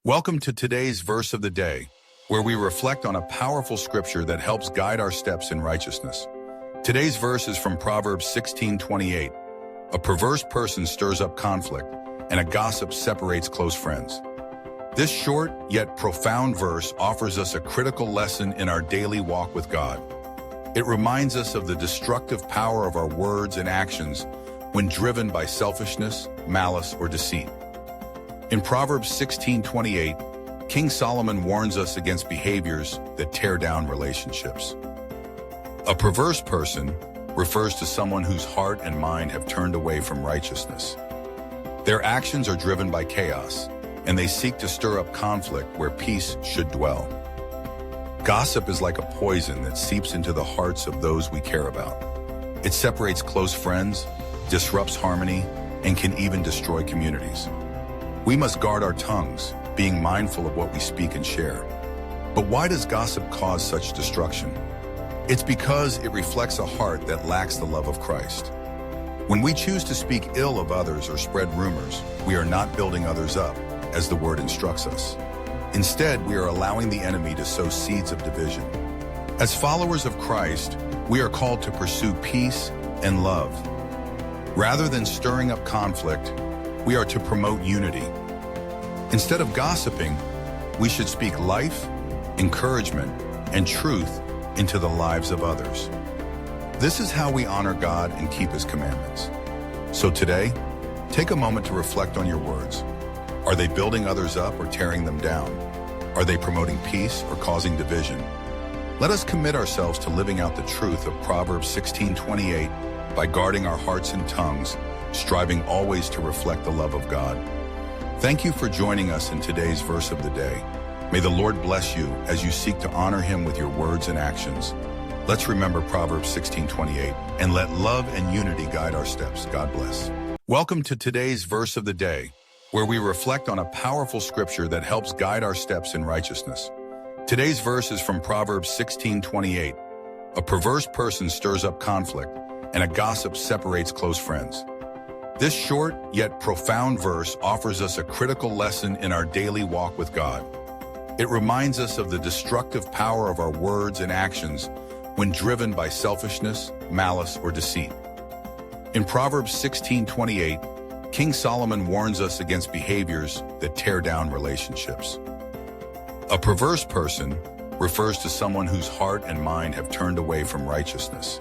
Welcome to today's verse of the day, where we reflect on a powerful scripture that helps guide our steps in righteousness. Today's verse is from Proverbs 16:28. A perverse person stirs up conflict, and a gossip separates close friends. This short yet profound verse offers us a critical lesson in our daily walk with God. It reminds us of the destructive power of our words and actions when driven by selfishness, malice, or deceit. In Proverbs 16:28, King Solomon warns us against behaviors that tear down relationships. A perverse person refers to someone whose heart and mind have turned away from righteousness. Their actions are driven by chaos, and they seek to stir up conflict where peace should dwell. Gossip is like a poison that seeps into the hearts of those we care about. It separates close friends, disrupts harmony, and can even destroy communities. We must guard our tongues, being mindful of what we speak and share. But why does gossip cause such destruction? It's because it reflects a heart that lacks the love of Christ. When we choose to speak ill of others or spread rumors, we are not building others up, as the word instructs us. Instead, we are allowing the enemy to sow seeds of division. As followers of Christ, we are called to pursue peace and love. Rather than stirring up conflict, we are to promote unity. Instead of gossiping, we should speak life, encouragement, and truth into the lives of others. This is how we honor God and keep His commandments. So today, take a moment to reflect on your words. Are they building others up or tearing them down? Are they promoting peace or causing division? Let us commit ourselves to living out the truth of Proverbs 16:28 by guarding our hearts and tongues, striving always to reflect the love of God. Thank you for joining us in today's verse of the day. May the Lord bless you as you seek to honor Him with your words and actions. Let's remember Proverbs 16:28 and let love and unity guide our steps. God bless. Welcome to today's verse of the day, where we reflect on a powerful scripture that helps guide our steps in righteousness. Today's verse is from Proverbs 16:28. A perverse person stirs up conflict, and a gossip separates close friends. This short yet profound verse offers us a critical lesson in our daily walk with God. It reminds us of the destructive power of our words and actions when driven by selfishness, malice, or deceit. In Proverbs 16:28, King Solomon warns us against behaviors that tear down relationships. A perverse person refers to someone whose heart and mind have turned away from righteousness.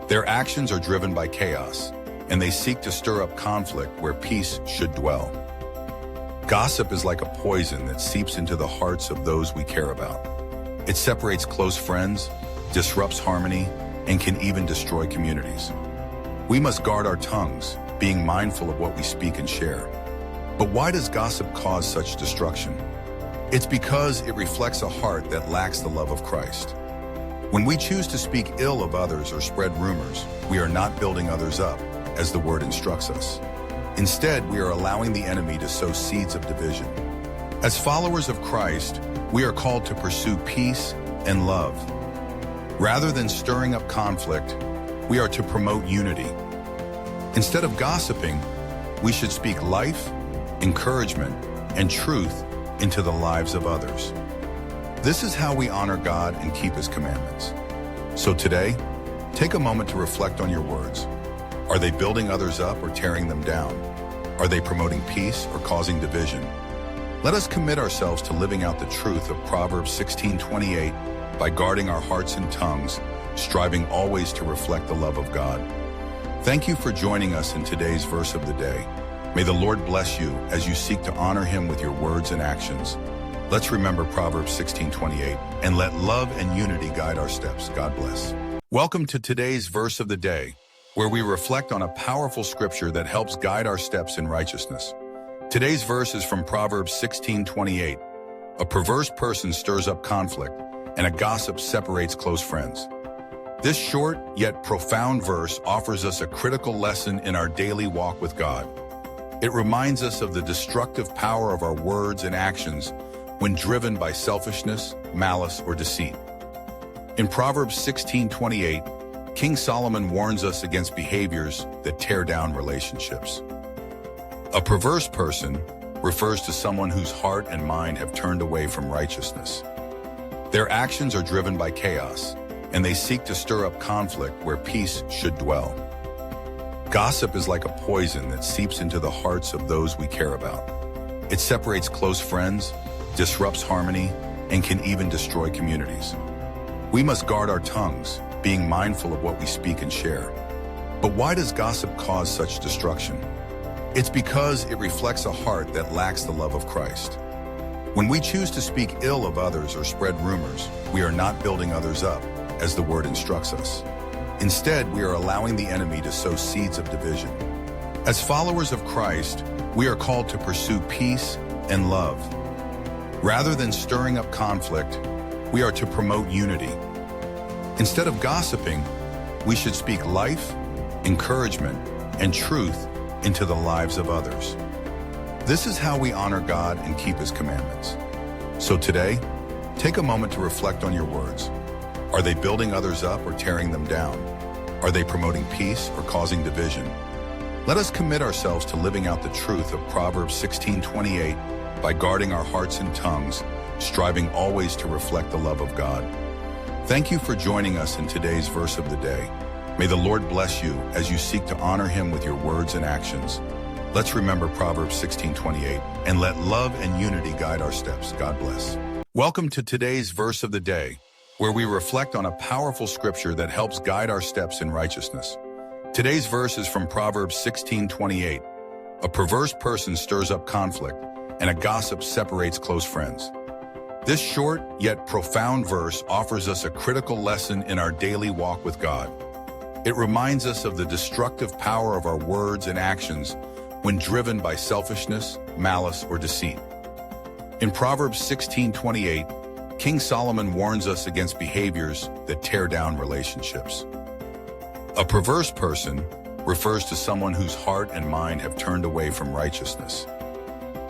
Their actions are driven by chaos, and they seek to stir up conflict where peace should dwell. Gossip is like a poison that seeps into the hearts of those we care about. It separates close friends, disrupts harmony, and can even destroy communities. We must guard our tongues, being mindful of what we speak and share. But why does gossip cause such destruction? It's because it reflects a heart that lacks the love of Christ. When we choose to speak ill of others or spread rumors, we are not building others up, as the word instructs us. Instead, we are allowing the enemy to sow seeds of division. As followers of Christ, we are called to pursue peace and love. Rather than stirring up conflict, we are to promote unity. Instead of gossiping, we should speak life, encouragement, and truth into the lives of others. This is how we honor God and keep His commandments. So today, take a moment to reflect on your words. Are they building others up or tearing them down? Are they promoting peace or causing division? Let us commit ourselves to living out the truth of Proverbs 16:28 by guarding our hearts and tongues, striving always to reflect the love of God. Thank you for joining us in today's verse of the day. May the Lord bless you as you seek to honor Him with your words and actions. Let's remember Proverbs 16:28 and let love and unity guide our steps. God bless. Welcome to today's verse of the day, where we reflect on a powerful scripture that helps guide our steps in righteousness. Today's verse is from Proverbs 16:28. A perverse person stirs up conflict, and a gossip separates close friends. This short yet profound verse offers us a critical lesson in our daily walk with God. It reminds us of the destructive power of our words and actions when driven by selfishness, malice, or deceit. In Proverbs 16:28, King Solomon warns us against behaviors that tear down relationships. A perverse person refers to someone whose heart and mind have turned away from righteousness. Their actions are driven by chaos, and they seek to stir up conflict where peace should dwell. Gossip is like a poison that seeps into the hearts of those we care about. It separates close friends, disrupts harmony, and can even destroy communities. We must guard our tongues, being mindful of what we speak and share. But why does gossip cause such destruction? It's because it reflects a heart that lacks the love of Christ. When we choose to speak ill of others or spread rumors, we are not building others up, as the Word instructs us. Instead, we are allowing the enemy to sow seeds of division. As followers of Christ, we are called to pursue peace and love. Rather than stirring up conflict, we are to promote unity. Instead of gossiping, we should speak life, encouragement, and truth into the lives of others. This is how we honor God and keep His commandments. So today, take a moment to reflect on your words. Are they building others up or tearing them down? Are they promoting peace or causing division? Let us commit ourselves to living out the truth of Proverbs 16:28 by guarding our hearts and tongues, striving always to reflect the love of God. Thank you for joining us in today's verse of the day. May the Lord bless you as you seek to honor Him with your words and actions. Let's remember Proverbs 16:28 and let love and unity guide our steps. God bless. Welcome to today's verse of the day, where we reflect on a powerful scripture that helps guide our steps in righteousness. Today's verse is from Proverbs 16:28. A perverse person stirs up conflict, and a gossip separates close friends. This short yet profound verse offers us a critical lesson in our daily walk with God. It reminds us of the destructive power of our words and actions when driven by selfishness, malice, or deceit. In Proverbs 16:28, King Solomon warns us against behaviors that tear down relationships. A perverse person refers to someone whose heart and mind have turned away from righteousness.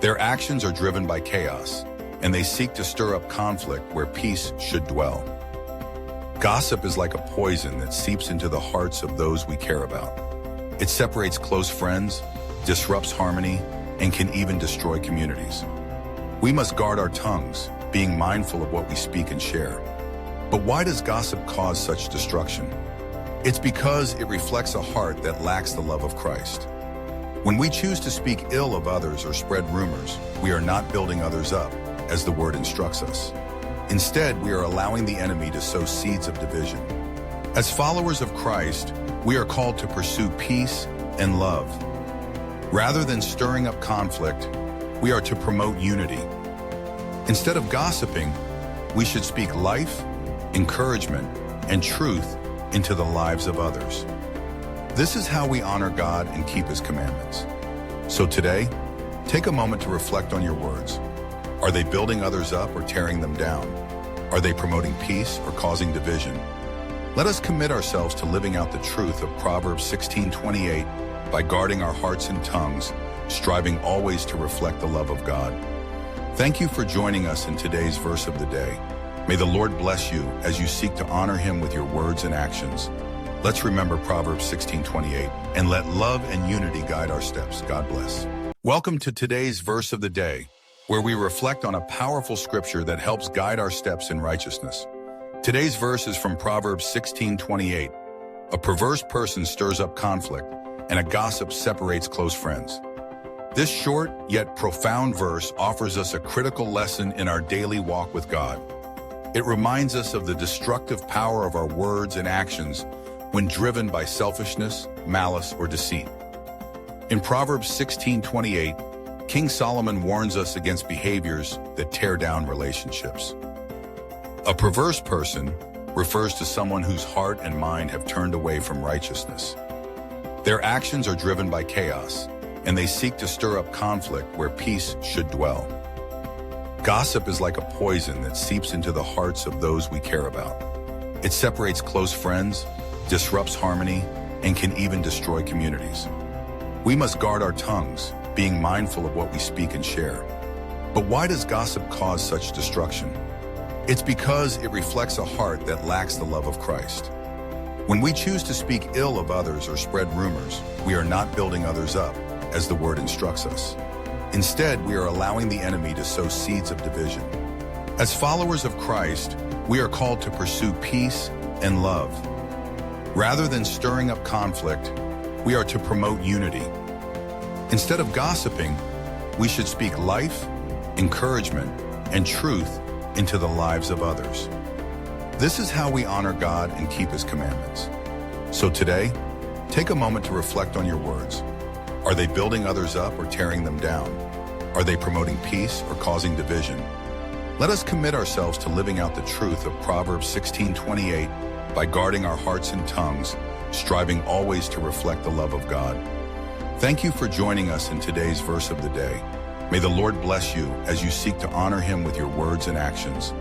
Their actions are driven by chaos, and they seek to stir up conflict where peace should dwell. Gossip is like a poison that seeps into the hearts of those we care about. It separates close friends, disrupts harmony, and can even destroy communities. We must guard our tongues, being mindful of what we speak and share. But why does gossip cause such destruction? It's because it reflects a heart that lacks the love of Christ. When we choose to speak ill of others or spread rumors, we are not building others up, as the Word instructs us. Instead, we are allowing the enemy to sow seeds of division. As followers of Christ, we are called to pursue peace and love. Rather than stirring up conflict, we are to promote unity. Instead of gossiping, we should speak life, encouragement, and truth into the lives of others. This is how we honor God and keep His commandments. So today, take a moment to reflect on your words. Are they building others up or tearing them down? Are they promoting peace or causing division? Let us commit ourselves to living out the truth of Proverbs 16:28 by guarding our hearts and tongues, striving always to reflect the love of God. Thank you for joining us in today's verse of the day. May the Lord bless you as you seek to honor Him with your words and actions. Let's remember Proverbs 16:28 and let love and unity guide our steps. God bless. Welcome to today's verse of the day, where we reflect on a powerful scripture that helps guide our steps in righteousness. Today's verse is from Proverbs 16:28. A perverse person stirs up conflict, and a gossip separates close friends. This short yet profound verse offers us a critical lesson in our daily walk with God. It reminds us of the destructive power of our words and actions when driven by selfishness, malice, or deceit. In Proverbs 16:28, King Solomon warns us against behaviors that tear down relationships. A perverse person refers to someone whose heart and mind have turned away from righteousness. Their actions are driven by chaos, and they seek to stir up conflict where peace should dwell. Gossip is like a poison that seeps into the hearts of those we care about. It separates close friends, disrupts harmony, and can even destroy communities. We must guard our tongues, being mindful of what we speak and share. But why does gossip cause such destruction? It's because it reflects a heart that lacks the love of Christ. When we choose to speak ill of others or spread rumors, we are not building others up, as the Word instructs us. Instead, we are allowing the enemy to sow seeds of division. As followers of Christ, we are called to pursue peace and love. Rather than stirring up conflict, we are to promote unity. Instead of gossiping, we should speak life, encouragement, and truth into the lives of others. This is how we honor God and keep His commandments. So today, take a moment to reflect on your words. Are they building others up or tearing them down? Are they promoting peace or causing division? Let us commit ourselves to living out the truth of Proverbs 16:28 by guarding our hearts and tongues, striving always to reflect the love of God. Thank you for joining us in today's verse of the day. May the Lord bless you as you seek to honor Him with your words and actions.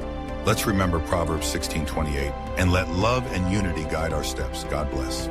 Let's remember Proverbs 16:28 and let love and unity guide our steps. God bless.